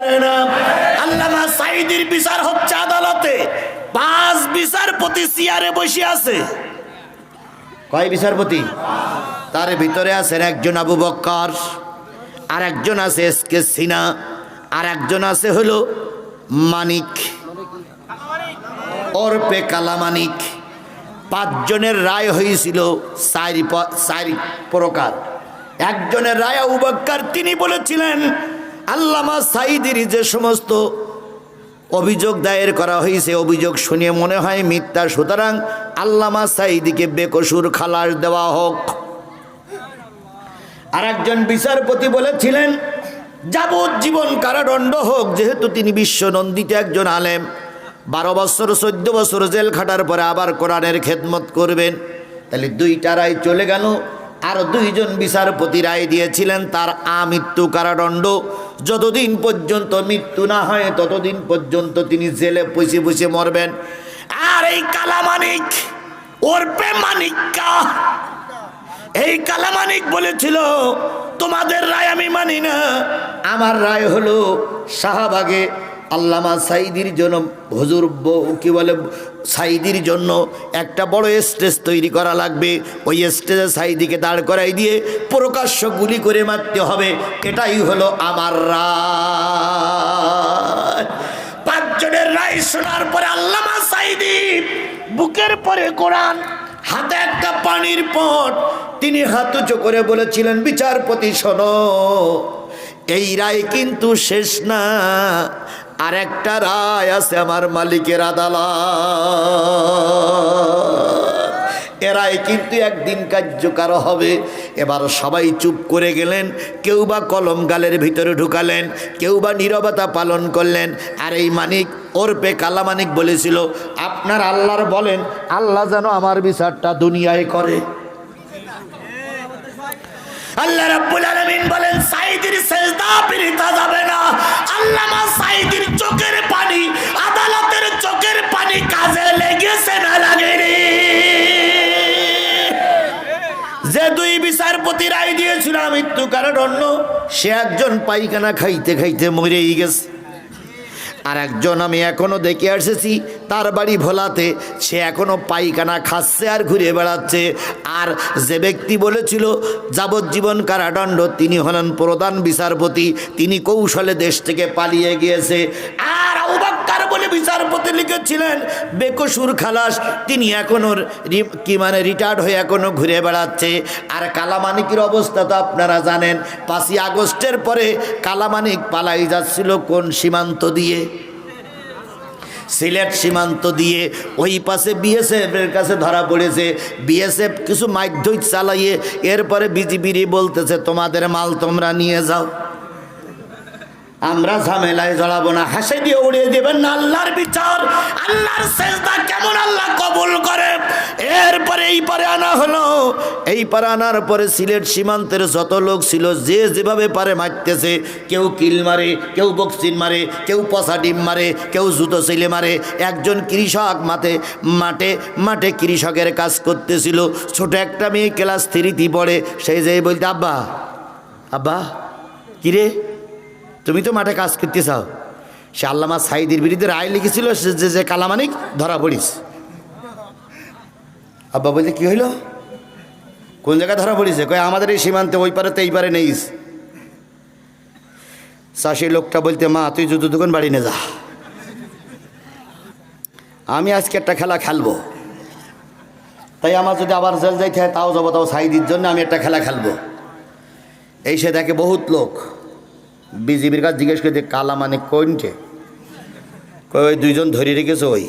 আল্লামা সাঈদীর বিচার হচ্ছে আদালতে, 5 বিচারপতি চেয়ারে বসে আছে। কয় বিচারপতি? তার ভিতরে আছেন একজন আবু বক্কর, আর একজন আছে এসকে সিনহা, আর একজন আছে হলো মানিক ওরপে কালামানিক। 5 জনের রায় হয়েছিল 4 প্রকার। একজনের রায় আবু বক্কর, তিনি বলেছিলেন আল্লামা সাঈদীর যে সমস্ত অভিযোগ দায়ের করা হয়েছে, অভিযোগ শুনে মনে হয় মিথ্যা, সুতরাং আল্লামা সাঈদীকে বেকসুর খালাস দেওয়া হোক। আর একজন বিচারপতি বলেছিলেন যাবজ্জীবন কারাদণ্ড হোক, যেহেতু তিনি বিশ্বনন্দিত একজন আলেম, 12 বছর 14 বছর জেল খাটার পরে আবার কোরআনের খেদমত করবেন। তাহলে 2টা রায় চলে গেল। আর 2 জন বিচারপতি রায় দিয়েছিলেন তার আমৃত্যু কারাদণ্ড, যতদিন পর্যন্ত মৃত্যু না হয় ততদিন পর্যন্ত তিনি জেলে বসে বসে মরবেন। আর এই কালামানিক ওরপে মানিক্কা, এই কালামানিক বলেছিল তোমাদের রায় আমি মানি না, আমার রায় হলো শাহবাগে আল্লামা সাঈদীর জন্য হুজুর কি বলে সাঈদীর জন্য একটা বড় স্টেজ তৈরি করা লাগবে, ওই স্টেজে সাঈদীকে দাঁড় করাই দিয়ে প্রকাশ্য গুলি করে মারতে হবে, এটাই হলো আমার রায়। 5 জনের রায় শোনার পরে আল্লামা সাঈদী বুকের পরে কোরআন, হাতে একটা পানির পট, তিনি হাত উঁচু করে বলেছিলেন বিচারপতি শোনো, এই রায় কিন্তু শেষ না, আর একটা রায় আছে আমার মালিকের আদালত, এরাই কিন্তু একদিন কার্যকর হবে। এবার সবাই চুপ করে গেলেন, কেউ বা কলম গালের ভিতরে ঢুকালেন, কেউ বা নীরবতা পালন করলেন। আর এই মানিক ওরপে কালামানিক বলেছিল আপনার আল্লাহর বলেন আল্লাহ যেন আমার বিচারটা দুনিয়ায় করে। আল্লাহ রাব্বুল আলামিন বলেন সাঈদীর সেজদা ফিরিতে যাবে না। আল্লামা সাঈদীর চোখের পানি, আদালতের চোখের পানি কাজে লেগেছে না লাগেনি? যে 2 বিচারপতি রায় দিয়েছিল মৃত্যু কারাদণ্ড, সে একজন পায়খানা খাইতে খাইতে মরেই গেছে। আর একজন আমি এখনো দেখে এসেছি, তার বাড়ি ভোলাতে, সে এখনো পায়খানা খাচ্ছে আর ঘুরে বেড়াচ্ছে। আর যে ব্যক্তি বলেছিল যাবজ্জীবন কারাদণ্ড, তিনি হলেন প্রধান বিচারপতি, তিনি কৌশলে দেশ থেকে পালিয়ে গিয়েছে। আর আবু বক্কর বলে বিচারপতি লিখেছিলেন বেকসুর খালাস, তিনি এখনো রিটায়ার্ড হয়ে এখনো ঘুরে বেড়াচ্ছে। আর কালামানিকের অবস্থা তো আপনারা জানেন, 5ই আগস্টের পরে কালামানিক পালাই যাচ্ছিল কোন সীমান্ত দিয়ে? সিলেট সীমান্ত দিয়ে। ওই পাশে বিএসএফের কাছে ধরা পড়েছে। বিএসএফ কিছু মাধ্যম চালাইয়ে এরপরে বিজিবিরই বলতেছে তোমাদের মাল তোমরা নিয়ে যাও, আমরা ঝামেলায় জড়াবো না। হাসে দিয়ে উড়িয়ে দেবেন না আল্লাহর বিচার, আল্লাহর সেজদা কেমন আল্লাহ কবুল করে। এরপরে এই পারে আনা হলো। এই পারে আনার পরে সিলেট সীমান্তের যত লোক ছিল যে যেভাবে পারে মারতেছে, কেউ কিল মারে, কেউ বক্সিন মারে, কেউ পচা ডিম মারে, কেউ জুতো ছেলে মারে। একজন কৃষক মাঠে কৃষকের কাজ করতেছিল, ছোট একটা মেয়ে ক্লাস 3 পড়ে, সেই যে বলতে আব্বা আব্বা কিরে তুমি তো মাঠে কাজ করতে চাও। সে আল্লামা সাঈদীর বিরুদ্ধে রায় লিখেছিল যে কালামানিক ধরা পড়িস। আব্বা বলতে কি হইল? কোন জায়গায় ধরা পড়িছে? কয় আমাদের এই সীমান্তে, ওই পারে তো এই পারে নেইস। চাষি লোকটা বলতে মা তুই জুতো দোকান বাড়ি নে যা, আমি আজকে একটা খেলা খেলবো, তাই আমার যদি আবার জেল যাইতে হয় তাও যাবো, তাও সাঈদীর জন্য আমি একটা খেলা খেলবো। এই সে দেখে বহুত লোক, বিজিবির কাছে জিজ্ঞেস করে কালামানিক কোনটে? ওই 2 জন ধরে রেখেছে। ওই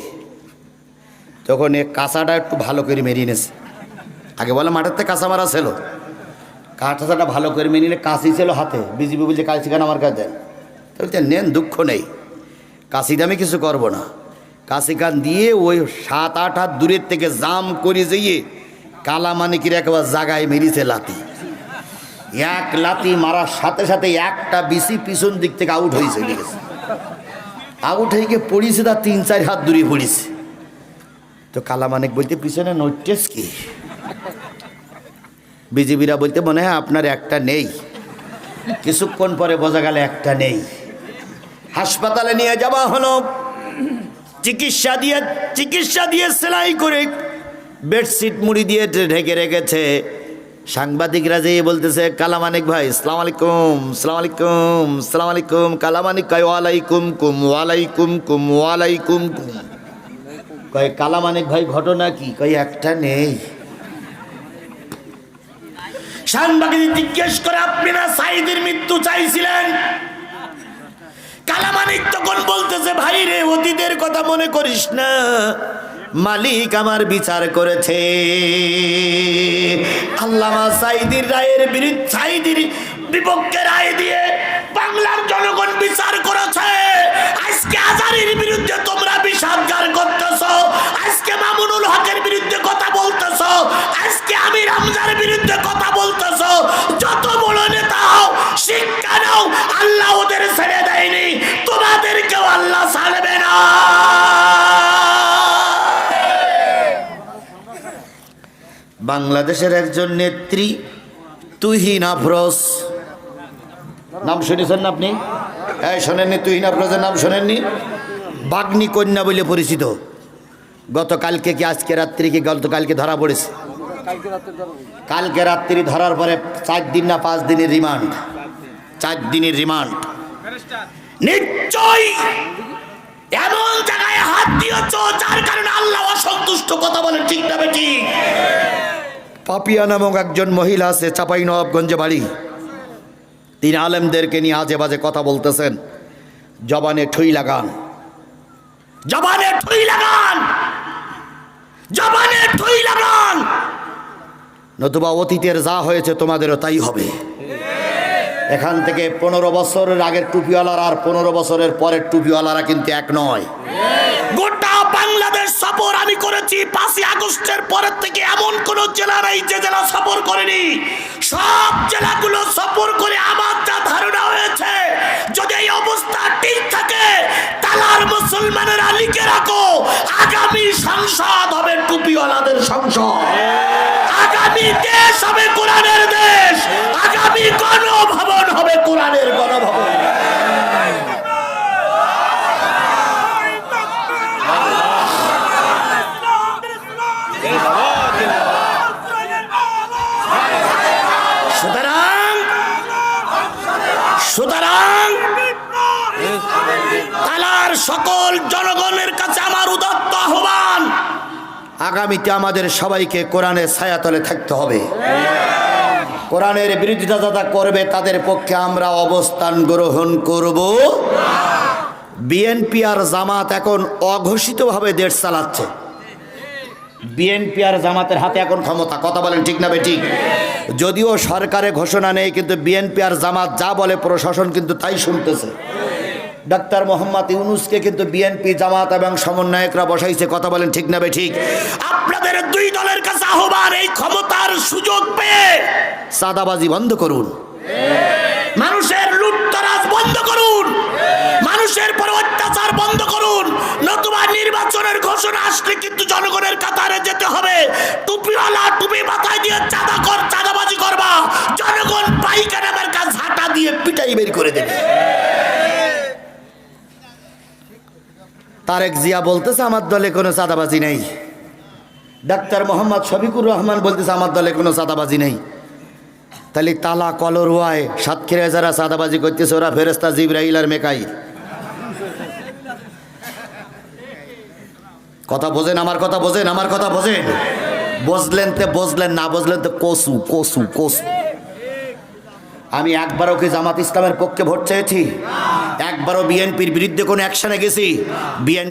তখন এ কাঁচাটা একটু ভালো করে মেরিয়ে নিয়েছে। আগে বলে মাঠের থেকে কাঁচা মারা ছিল, কাঁচাটা ভালো করে মেরিয়ে নিয়ে কাঁচি ছিল হাতে। বিজিবি বলছে কাঁচি খান আমার কাছে দেন। বলতে নেন, দুঃখ নেই, কাঁচিতে আমি কিছু করবো না। কাঁচি খান দিয়ে ওই 7-8 হাত দূরের থেকে জাম করে যেয়ে কালামানিকের একবার জাগায় মেরিয়েছে লাতি। এক লাতি মারার সাথে সাথে একটা বিসি পিছন দিক থেকে আউট হয়ে চলে গেছে। আউট হয়ে গিয়ে পড়িয়েছে, তার 3-4 হাত দূরে পড়িয়েছে। তো কালামানিক বলতে পিছনে নোটিস কি? বিজিবিরা বলতে মনে হয় আপনার একটা নেই। কিছুক্ষণ পরে বোঝা গেল একটা নেই। হাসপাতালে নিয়ে যাওয়া হলো, চিকিৎসা দিয়ে সেলাই করে বেডশিট মুড়ি দিয়ে ঢেকে রেখেছে। সাংবাদিকরা যেয়ে বলতেছে, কালামানিক ভাই সালাম আলাইকুম, সালাম আলাইকুম, সালাম আলাইকুম। কালামানিক কয় ওয়ালাইকুম কুম, ওয়ালাইকুম কুম, ওয়ালাইকুম কুম। কয় কালামানিক ভাই ঘটনা কি? কয় একটা নেই। সাংবাদিক জিজ্ঞেস করে, আপনি না সাইদের মৃত্যু চাইছিলেন? কালামানিক তখন বলতেছে, ভাই রে, অতীতের কথা মনে করিস না, মালিক আমার বিচার করেছে। আল্লামা সাইদির রায়ের বিরুদ্ধে, সাইদির বিপক্ষে রায় দিয়ে বাংলার জনগণ বিচার করেছে। আজকে আজারির বিরুদ্ধে তোমরা বিষাদগার করতেছ, আজকে মামুনুল হকের বিরুদ্ধে কথা বলতেছ, আজকে আমির হামজার বিরুদ্ধে কথা বলতেছ। যত বড় নেতা হও, শিক্ষা নাও, আল্লাহ ওদের ছেড়ে দেয়নি, তোমাদেরকেও আল্লাহ ছাড়বে না। বাংলাদেশের একজন নেত্রী তুহিন আফরোজ, নাম শুনেছেন না আপনি? হ্যাঁ, শোনেননি? তুহিন আফরোজের নাম শোনেননি? বাগ্নি কন্যা বলে পরিচিত। গতকালকে কি আজকে রাত্রি কি গতকালকে ধরা পড়েছে? কালকে রাত্রি ধরার পরে 4 দিন না 5 দিনের রিমান্ড, 4 দিনের রিমান্ড। নিশ্চয়ই এমন জায়গায় হাত দিয়েছ যার কারণে আল্লাহ অসন্তুষ্ট। কথা বলেন ঠিক না বেটি? পাপিয়া নামক একজন মহিলা আছে, চাঁপাইনবাবগঞ্জে বাড়ি। তিনি আলেমদেরকে নিয়ে আজে বাজে কথা বলতেছেন। জবানে ঠুই লাগান, জবানে ঠুই লাগান, জবানে ঠুই লাগান, নতুবা অতীতের যা হয়েছে তোমাদেরও তাই হবে। এখান থেকে 15 বছরের আগের টুপিওয়ালারা আর 15 বছরের পরের টুপিওয়ালারা কিন্তু এক নয়। গোটা বাংলাদেশ সফর আমি করেছি। 5ই আগস্টের পরের থেকে এমন কোন জেলা নাই যে জেলা সফর করেনি। সব জেলাগুলো সফর করে আমার যা ধারণা হয়েছে, যদি এই অবস্থা ঠিক থাকে, তালার মুসলমানেরা লিখে রাখো, আগামী সংসদ হবে টুপিওয়ালাদের সংসদ, আগামী দেশ হবে কোরআনের দেশ, আগামী গণভবন হবে কোরআনের গণভবন। সুতরাং তালার সকল জনগণের কাছে আমার উদাত্ত আহ্বান, আগামীতে আমাদের সবাইকে কোরআনের ছায়াতলে থাকতে হবে। কোরআনের বিরোধিতা যারা করবে তাদের পক্ষে আমরা অবস্থান গ্রহণ করব। বিএনপি আর জামাত এখন অঘোষিতভাবে দেশ চালাচ্ছে। বিএনপি আর জামাতের হাতে এখন ক্ষমতা। কথা বলেন ঠিক না বেঠিক? যদিও সরকারে ঘোষণা নেই, কিন্তু বিএনপি আর জামাত যা বলে প্রশাসন কিন্তু তাই শুনতেছে। ডাক্তার মোহাম্মদ ইউনূসকে কিন্তু বিএনপি, জামাত এবং সমন্বয়করা বসাইছে। কথা বলেন ঠিক না বেঠিক? আপনাদের দুই দলের কাছে আহ্বান, এই ক্ষমতার সুযোগ পেয়ে চাঁদাবাজি বন্ধ করুন, মানুষের লুটতরাজ বন্ধ করুন, মানুষের পর অত্যাচার বন্ধ করুন। নতুবা নির্বাচনের ঘোষণা আসলে কিন্তু জনগণের কাতারে যেতে হবে। টুপিওয়ালা টুপি মাথায় দিয়ে চাঁদাবাজি করবা, জনগণ পাইকানা মার্কা ঝাঁটা দিয়ে পিটাই বের করে দেবে। তারেক জিয়া বলতেছে আমার দলে কোনো চাঁদাবাজি নেই। ডাক্তার মোহাম্মদ শফিকুর রহমান বলতেছে আমার দলে কোনো চাঁদাবাজি নেই। তাহলে তালা কলরওয়ায় সাতক্ষীরায় যারা চাঁদাবাজি করতেছে ওরা ফেরেশতা জিবরাইল আর মেকাইল। কথা বোঝেন? আমার কথা বোঝেন? আমার কথা বোঝেন? বুঝলেন তো বুঝলেন, না বুঝলেন তো কসু কসু কসু। আমি একবারও কি জামাত ইসলামের পক্ষে ভোট চেয়েছি? একবারও বিএনপির বিরুদ্ধে কোনো অ্যাকশনে গেছি? বিএনপি